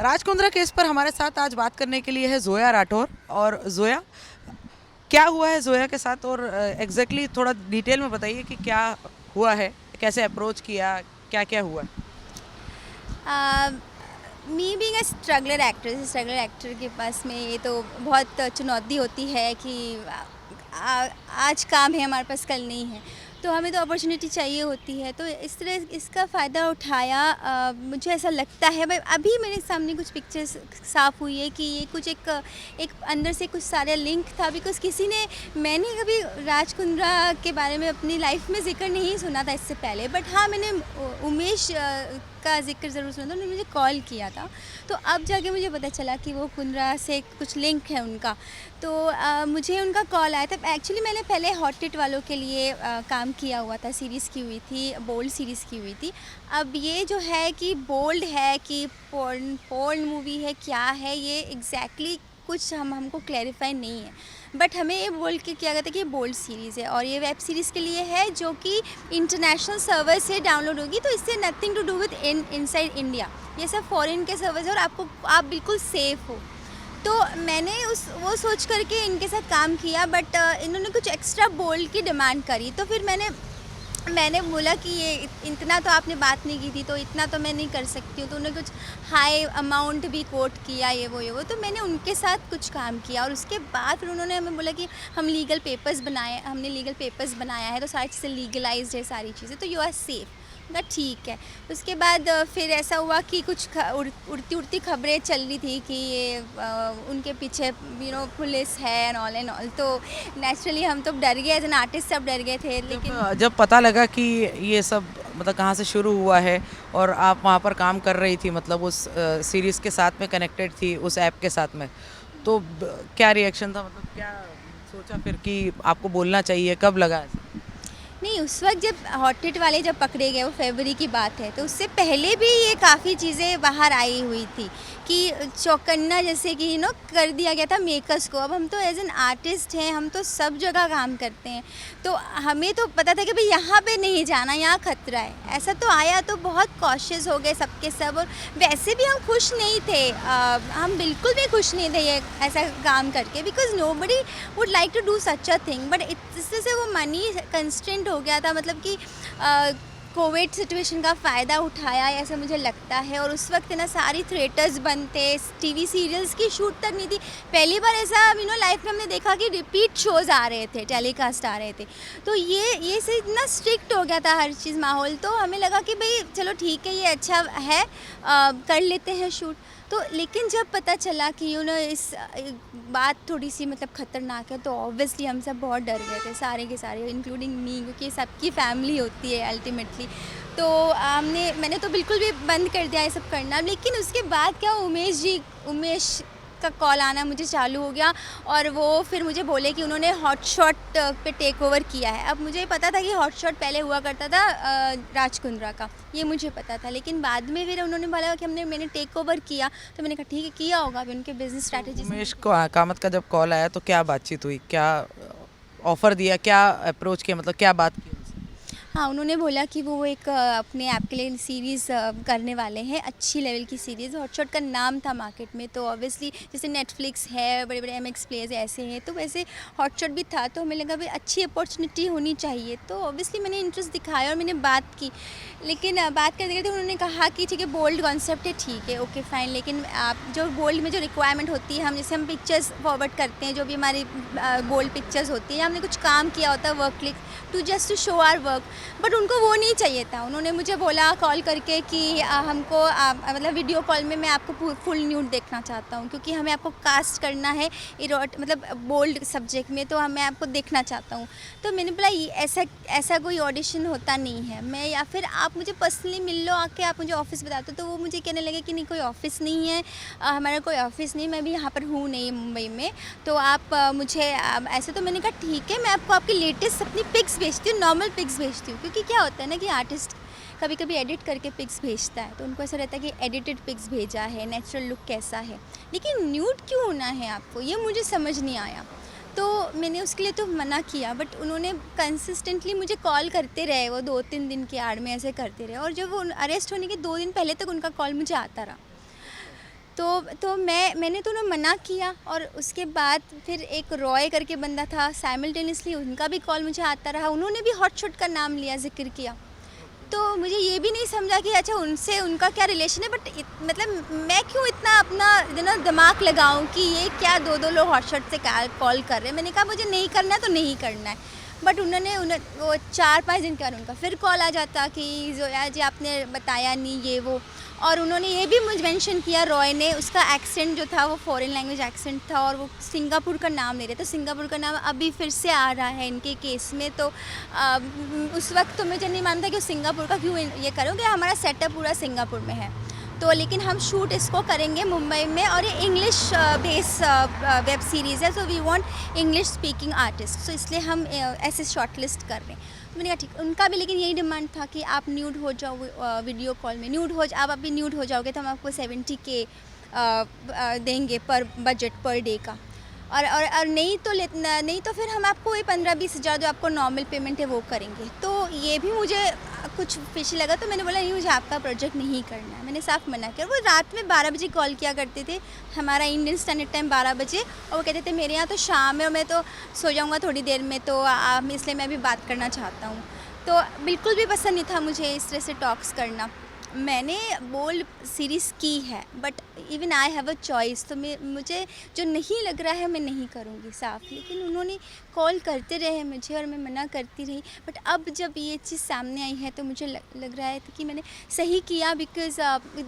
Raj Kundra case पर हमारे साथ आज बात करने के लिए है जोया राठौर। और जोया, क्या हुआ है जोया के साथ, और एग्जैक्टली थोड़ा डिटेल में बताइए कि क्या हुआ है, कैसे अप्रोच किया, क्या क्या हुआ। Me being a struggler actor के पास में ये तो बहुत चुनौती होती है कि आज काम है हमारे पास, कल नहीं है, तो हमें तो अपॉर्चुनिटी चाहिए होती है। तो इस तरह इसका फ़ायदा उठाया। मुझे ऐसा लगता है, भाई अभी मेरे सामने कुछ पिक्चर्स साफ़ हुई है कि ये कुछ एक अंदर से कुछ सारे लिंक था। बिकॉज़ मैंने कभी राज कुंद्रा के बारे में अपनी लाइफ में ज़िक्र नहीं सुना था इससे पहले, बट हाँ, मैंने उमेश का ज़िक्र ज़रूर सुना था। उन्होंने मुझे कॉल किया था, तो अब जाके मुझे पता चला कि वो कुंद्रा से कुछ लिंक है उनका। तो मुझे उनका कॉल आया था। एक्चुअली मैंने पहले हॉट टिट वालों के लिए काम किया हुआ था, सीरीज़ की हुई थी, बोल्ड सीरीज़ की हुई थी। अब ये जो है कि बोल्ड है कि पोर्न मूवी है, क्या है ये एग्जैक्टली कुछ हमको क्लैरिफाई नहीं है। बट हमें ये बोल के किया गया था कि ये बोल्ड सीरीज़ है और ये वेब सीरीज़ के लिए है, जो कि इंटरनेशनल सर्वर से डाउनलोड होगी। तो इससे nothing to do with inside India, ये सब फॉरेन के सर्वर है और आप बिल्कुल सेफ़ हो। तो मैंने वो सोच करके इनके साथ काम किया, बट इन्होंने कुछ एक्स्ट्रा बोल्ड की डिमांड करी। तो फिर मैंने बोला कि ये इतना तो आपने बात नहीं की थी, तो इतना तो मैं नहीं कर सकती हूँ। तो उन्होंने कुछ हाई अमाउंट भी कोट किया, ये वो। तो मैंने उनके साथ कुछ काम किया और उसके बाद फिर उन्होंने हमें बोला कि हमने लीगल पेपर्स बनाया है, तो सारी चीज़ें लीगलाइज्ड है, सारी चीज़ें, तो यू आर सेफ़। ना ठीक है। उसके बाद फिर ऐसा हुआ कि कुछ उड़ती उड़ती खबरें चल रही थी कि ये उनके पीछे पुलिस है एंड ऑल। तो नेचुरली हम तो डर गए, एज एन आर्टिस्ट सब डर गए थे। लेकिन जब पता लगा कि ये सब मतलब कहाँ से शुरू हुआ है और आप वहाँ पर काम कर रही थी, मतलब उस सीरीज़ के साथ में कनेक्टेड थी, उस ऐप के साथ में, तो क्या रिएक्शन था, मतलब क्या सोचा फिर कि आपको बोलना चाहिए, कब लगा ऐसा? नहीं, उस वक्त जब हॉट टिट वाले जब पकड़े गए, वो फरवरी की बात है, तो उससे पहले भी ये काफ़ी चीज़ें बाहर आई हुई थी कि चौकन्ना जैसे कि कर दिया गया था मेकर्स को। अब हम तो एज एन आर्टिस्ट हैं, हम तो सब जगह काम करते हैं, तो हमें तो पता था कि भाई यहाँ पे नहीं जाना, यहाँ खतरा है। ऐसा तो आया तो बहुत कॉशियस हो गए सबके सब। और वैसे भी हम खुश नहीं थे, हम बिल्कुल भी खुश नहीं थे ये ऐसा काम करके, because nobody would like to do such a thing. But इससे से वो मनी कंस्टेंट हो गया था, मतलब कि कोविड सिचुएशन का फ़ायदा उठाया, ऐसा मुझे लगता है। और उस वक्त ना सारी थिएटर्स बंद थे, टीवी सीरियल्स की शूट तक नहीं थी। पहली बार ऐसा लाइफ में हमने देखा कि रिपीट शोज़ आ रहे थे, टेलीकास्ट आ रहे थे। तो ये से इतना स्ट्रिक्ट हो गया था हर चीज़, माहौल। तो हमें लगा कि भाई चलो ठीक है, ये अच्छा है, कर लेते हैं शूट। तो लेकिन जब पता चला कि इस बात थोड़ी सी मतलब ख़तरनाक है, तो ऑब्वियसली हम सब बहुत डर गए थे, सारे के सारे, इंक्लूडिंग मी, क्योंकि सबकी फैमिली होती है अल्टीमेटली। तो मैंने तो बिल्कुल भी बंद कर दिया ये सब करना। लेकिन उसके बाद क्या, उमेश का कॉल आना मुझे चालू हो गया और वो फिर मुझे बोले कि उन्होंने हॉट शॉट पे टेक ओवर किया है। अब मुझे पता था कि हॉट शॉट पहले हुआ करता था राज कुंद्रा का, ये मुझे पता था। लेकिन बाद में फिर उन्होंने बोला कि मैंने टेक ओवर किया, तो मैंने कहा ठीक है, किया होगा अभी उनके बिजनेस स्ट्रैटेजी। उमेश कामत का जब कॉल आया तो क्या बातचीत हुई, क्या ऑफर दिया, क्या अप्रोच किया, मतलब क्या बात की? हाँ, उन्होंने बोला कि वो एक अपने ऐप के लिए सीरीज़ करने वाले हैं, अच्छी लेवल की सीरीज़। हॉटशॉट का नाम था मार्केट में, तो ऑब्वियसली जैसे नेटफ्लिक्स है, बड़े बड़े एमएक्स प्लेयर्स ऐसे हैं, तो वैसे हॉटशॉट भी था। तो हमें लगा भाई अच्छी अपॉर्चुनिटी होनी चाहिए, तो ऑब्वियसली मैंने इंटरेस्ट दिखाया और मैंने बात की। लेकिन बात करते करते उन्होंने कहा कि ठीक है, बोल्ड कॉन्सेप्ट है, ठीक है, ओके फाइन, लेकिन आप जो बोल्ड में जो रिक्वायरमेंट होती है, हम पिक्चर्स फॉरवर्ड करते हैं, जो भी हमारी बोल्ड पिक्चर्स होती हैं, हमने कुछ काम किया होता है, work click just to show our work, but उनको वो नहीं चाहिए था। उन्होंने मुझे बोला कॉल करके कि हमको मतलब वीडियो कॉल में मैं आपको फुल न्यूड देखना चाहता हूँ, क्योंकि हमें आपको कास्ट करना है मतलब बोल्ड सब्जेक्ट में, तो हमें आपको देखना चाहता हूँ। तो मैंने बोला ऐसा कोई ऑडिशन होता नहीं है, मैं या फिर आप मुझे पर्सनली मिल लो आके, आप मुझे ऑफिस बता दो। तो वो मुझे कहने लगे कि नहीं, कोई ऑफिस नहीं है, हमारा कोई ऑफिस नहीं, मैं भी यहाँ पर हूँ नहीं मुंबई में, तो आप मुझे ऐसे। तो मैंने कहा ठीक है, मैं आपको आपकी लेटेस्ट अपनी पिक्स भेजती हूँ, नॉर्मल पिक्स भेजती हूँ, क्योंकि क्या होता है ना कि आर्टिस्ट कभी कभी एडिट करके पिक्स भेजता है, तो उनको ऐसा रहता है कि एडिटेड पिक्स भेजा है, नेचुरल लुक कैसा है, लेकिन न्यूड क्यों होना है आपको, ये मुझे समझ नहीं आया। तो मैंने उसके लिए तो मना किया, बट उन्होंने कंसिस्टेंटली मुझे कॉल करते रहे, वो 2-3 दिन की आड़ में ऐसे करते रहे, और जब वो अरेस्ट होने के 2 दिन पहले तक उनका कॉल मुझे आता रहा। तो मैंने तो उन्हें मना किया, और उसके बाद फिर एक रॉय करके बंदा था, साइमल्टेनियसली उनका भी कॉल मुझे आता रहा, उन्होंने भी हॉटशॉट का नाम लिया, ज़िक्र किया। तो मुझे ये भी नहीं समझा कि अच्छा उनसे उनका क्या रिलेशन है, बट मतलब मैं क्यों इतना अपना दिमाग लगाऊं कि ये क्या दो दो लोग हॉटशॉट से कॉल कर रहे हैं। मैंने कहा मुझे नहीं करना है तो नहीं करना है, बट उन्होंने वो 4-5 दिन के बाद उनका फिर कॉल आ जाता कि जोया जी आपने बताया नहीं ये वो। और उन्होंने ये भी मुझे मेंशन किया, रॉय ने, उसका एक्सेंट जो था वो फॉरेन लैंग्वेज एक्सेंट था, और वो सिंगापुर का नाम ले रहे थे। सिंगापुर का नाम अभी फिर से आ रहा है इनके केस में। तो उस वक्त तो मुझे नहीं मालूम था कि वो सिंगापुर का क्यों ये करूँगी, हमारा सेटअप पूरा सिंगापुर में है। तो लेकिन हम शूट इसको करेंगे मुंबई में, और ये इंग्लिश बेस वेब सीरीज़ है, so we want English speaking artist, so इसलिए हम ऐसे शॉर्टलिस्ट कर रहे हैं। तो मैंने कहा ठीक, उनका भी लेकिन यही डिमांड था कि आप न्यूड हो जाओ वीडियो कॉल में, आप अभी न्यूड हो जाओगे तो हम आपको 70K देंगे पर बजट पर डे का, और नहीं तो फिर हम आपको वही 15-20 हज़ार जो आपको नॉर्मल पेमेंट है वो करेंगे। तो ये भी मुझे कुछ फिशी लगा, तो मैंने बोला नहीं, मुझे आपका प्रोजेक्ट नहीं करना है, मैंने साफ मना किया। वो रात में 12 बजे कॉल किया करते थे, हमारा इंडियन स्टैंडर्ड टाइम 12 बजे, और वो कहते थे मेरे यहाँ तो शाम है और मैं तो सो जाऊँगा थोड़ी देर में, तो इसलिए मैं भी बात करना चाहता हूँ। तो बिल्कुल भी पसंद नहीं था मुझे इस तरह से टॉक्स करना। मैंने बोल्ड सीरीज़ की है, but even I have a choice, तो मुझे जो नहीं लग रहा है मैं नहीं करूँगी साफ। लेकिन उन्होंने कॉल करते रहे मुझे और मैं मना करती रही, बट अब जब ये चीज़ सामने आई है तो मुझे लग रहा है कि मैंने सही किया, बिकॉज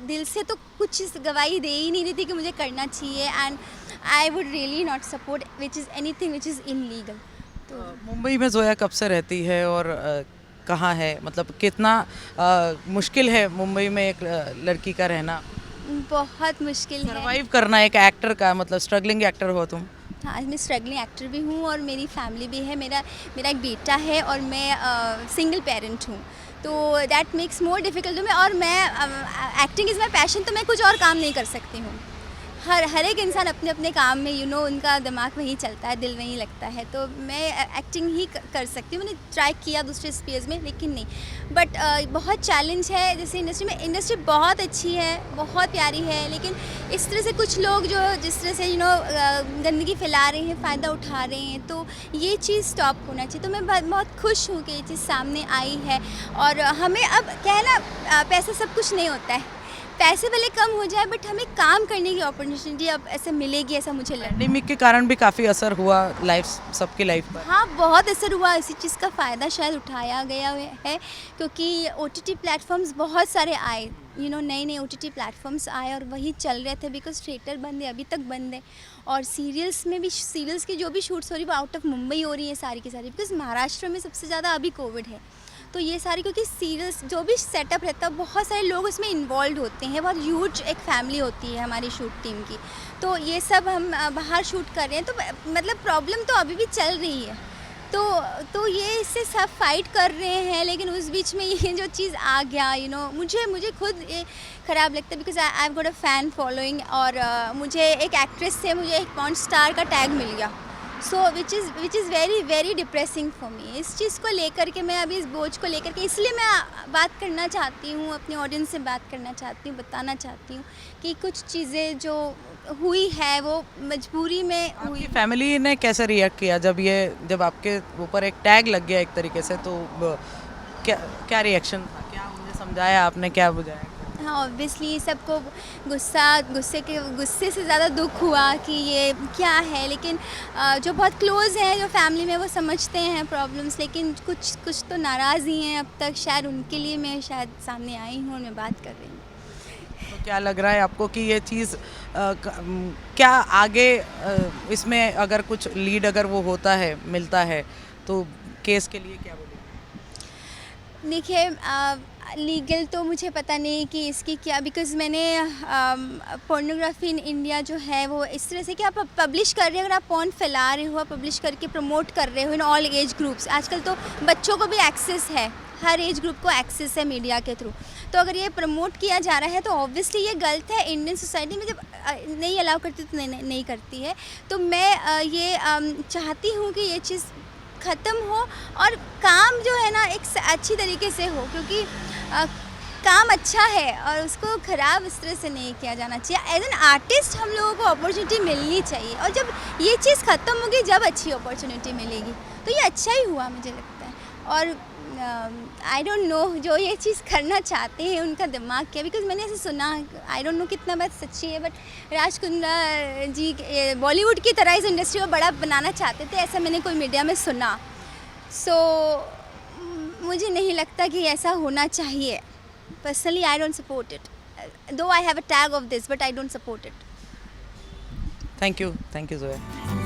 दिल से तो कुछ चीज़ गवाही दे ही नहीं रही थी कि मुझे करना चाहिए, and I would really not support which is anything which is illegal. तो मुंबई में जोया कब से रहती है और कहाँ है, मतलब कितना मुश्किल है मुंबई में एक लड़की का रहना, बहुत मुश्किल है सरवाइव करना एक एक्टर का, मतलब स्ट्रगलिंग एक्टर हो तुम। हाँ, मैं स्ट्रगलिंग एक्टर भी हूँ और मेरी फैमिली भी है, मेरा एक बेटा है और मैं सिंगल पेरेंट हूँ, तो that makes more difficult to me. और मैं एक्टिंग इज़ माई पैशन, तो मैं कुछ और काम नहीं कर सकती हूँ। हर एक इंसान अपने अपने काम में उनका दिमाग वहीं चलता है, दिल वहीं लगता है, तो मैं एक्टिंग ही कर सकती हूँ। मैंने ट्राई किया दूसरे स्पेस में, लेकिन नहीं। बट बहुत चैलेंज है, जैसे इंडस्ट्री बहुत अच्छी है, बहुत प्यारी है, लेकिन इस तरह से कुछ लोग जो जिस तरह से गंदगी फैला रहे हैं, फ़ायदा उठा रहे हैं, तो ये चीज़ स्टॉप होना चाहिए। तो मैं बहुत खुश हूँ कि ये चीज़ सामने आई है, और हमें अब क्या है ना, पैसा सब कुछ नहीं होता है, पैसे भले कम हो जाए, बट हमें काम करने की अपॉर्चुनिटी अब ऐसे मिलेगी, ऐसा मुझे लगता है। पैंडेमिक के कारण भी काफ़ी असर हुआ सबकी लाइफ पर। हाँ, बहुत असर हुआ, इसी चीज़ का फ़ायदा शायद उठाया गया है, क्योंकि OTT प्लेटफॉर्म्स बहुत सारे आए, नए OTT प्लेटफॉर्म्स आए और वही चल रहे थे, बिकॉज थिएटर बंद है, अभी तक बंद है। और सीरियल्स की जो भी शूट्स हो रही है वो आउट ऑफ मुंबई हो रही है सारी की सारी, बिकॉज महाराष्ट्र में सबसे ज़्यादा अभी कोविड है। तो ये सारी, क्योंकि सीरियल्स जो भी सेटअप रहता है बहुत सारे लोग उसमें इन्वॉल्व होते हैं, बहुत ह्यूज एक फैमिली होती है हमारी शूट टीम की, तो ये सब हम बाहर शूट कर रहे हैं, तो मतलब प्रॉब्लम तो अभी भी चल रही है। तो ये इससे सब फाइट कर रहे हैं, लेकिन उस बीच में ये जो चीज़ आ गया, मुझे खुद ये ख़राब लगता है, because I have got a fan following, और मुझे एक एक्ट्रेस से मुझे एक पॉर्न स्टार का टैग मिल गया, so which is very very depressing for me. इस चीज़ को लेकर के, मैं अभी इस बोझ को लेकर के, इसलिए मैं बात करना चाहती हूँ, अपने ऑडियंस से बात करना चाहती हूँ, बताना चाहती हूँ कि कुछ चीज़ें जो हुई है वो मजबूरी में हुई। फैमिली ने कैसे रिएक्ट किया जब आपके ऊपर एक टैग लग गया एक तरीके से, तो क्या रिएक्शन था, क्या उन्हें समझाया आपने, क्या बुझाया? हाँ, ऑब्वियसली सबको गुस्से से ज़्यादा दुख हुआ कि ये क्या है, लेकिन जो बहुत क्लोज़ हैं, जो फैमिली में, वो समझते हैं प्रॉब्लम्स, लेकिन कुछ तो नाराज़ ही हैं अब तक। शायद उनके लिए मैं शायद सामने आई हूँ और मैं बात कर रही हूँ। तो क्या लग रहा है आपको कि ये चीज़ क्या आगे इसमें अगर कुछ लीड अगर वो होता है, मिलता है, तो केस के लिए क्या बोलेंगे? देखिए, लीगल तो मुझे पता नहीं कि इसकी क्या, बिकॉज़ मैंने पोर्नोग्राफी इन इंडिया जो है वो इस तरह से कि आप पब्लिश कर रहे हो, अगर आप पोर्न फैला रहे हो, पब्लिश करके प्रमोट कर रहे हो इन ऑल एज ग्रुप्स, आजकल तो बच्चों को भी एक्सेस है, हर एज ग्रुप को एक्सेस है मीडिया के थ्रू, तो अगर ये प्रमोट किया जा रहा है तो ऑब्वियसली ये गलत है। इंडियन सोसाइटी में जब नहीं अलाउ करती तो नहीं करती है, तो मैं ये चाहती हूँ कि ये चीज़ ख़त्म हो और काम जो है ना एक अच्छी तरीके से हो, क्योंकि काम अच्छा है और उसको ख़राब इस तरह से नहीं किया जाना चाहिए। एज एन आर्टिस्ट हम लोगों को अपॉर्चुनिटी मिलनी चाहिए, और जब ये चीज़ ख़त्म होगी जब अच्छी अपॉर्चुनिटी मिलेगी, तो ये अच्छा ही हुआ मुझे लगता है। और आई डोंट नो जो ये चीज़ करना चाहते हैं उनका दिमाग क्या, बिकॉज मैंने ऐसे सुना, आई डोंट नो कितना बात सच्ची है, बट राज कुंद्रा जी बॉलीवुड की तरह इस इंडस्ट्री को बड़ा बनाना चाहते थे, ऐसा मैंने कोई मीडिया में सुना। सो मुझे नहीं लगता कि ऐसा होना चाहिए। Personally I don't support it, though I have a tag of this, but I don't support it. Thank you Zoya.